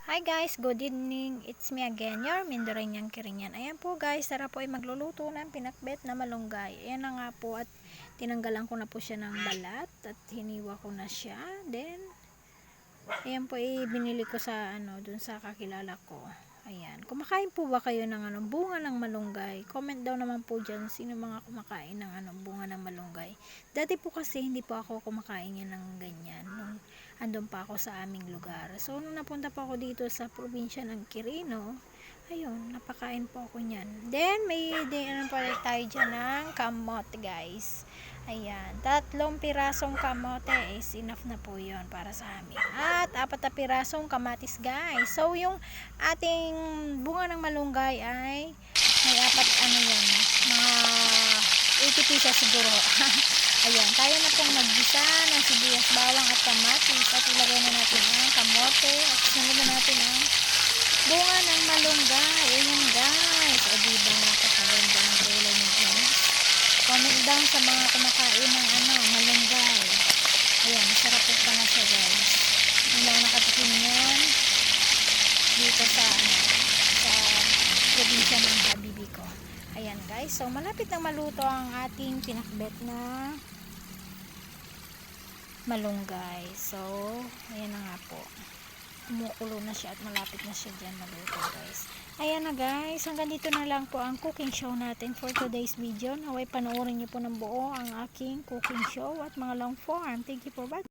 Hi guys, good evening. It's me again, your Mindoranyang Kirinyan. Ayan po guys, tara po ay magluluto ng pinakbet na malunggay. Ayan na nga po at tinanggalan ko na po siya ng balat at hiniwa ko na siya. Then, ayan po ay binili ko sa dun sa kakilala ko. Ayan, kumakain po ba kayo ng bunga ng malunggay? Comment daw naman po dyan sino mga kumakain ng bunga ng malunggay. Dati po kasi hindi po ako kumakain yan ng ganyan nung andun pa ako sa aming lugar. So nung napunta po ako dito sa probinsya ng Quirino, ayun, napakain po ako niyan. Then may pa tayo dyan ng kamote guys. Ayan, 3 pirasong kamote is enough na po yon para sa amin. At 4 na pirasong kamatis guys. So yung ating bunga ng malunggay ay may 4 yan, mga 80 pesos siguro. Ayan, kaya na pong maggisa ng sibuyas, bawang at kamatis. At ilagay na natin ang kamote at sunod na natin ang bunga ng malunggay. Ayan guys, o diba napakaganda ng kulay niya guys. Comment down sa mga kumakain ng malunggay. Ayan, masarap po pala siya guys. Hindi lang nakatikim yan dito sa probinsya ng habibi ko. Ayan guys, so malapit nang maluto ang ating pinakbet na malunggay. So, ayan na nga po. Kumukulo na siya at malapit na siya dyan maluto guys. Ayan na guys, hanggang dito na lang po ang cooking show natin for today's video. Naway panoorin niyo po ng buo ang aking cooking show at mga long form. Thank you for watching.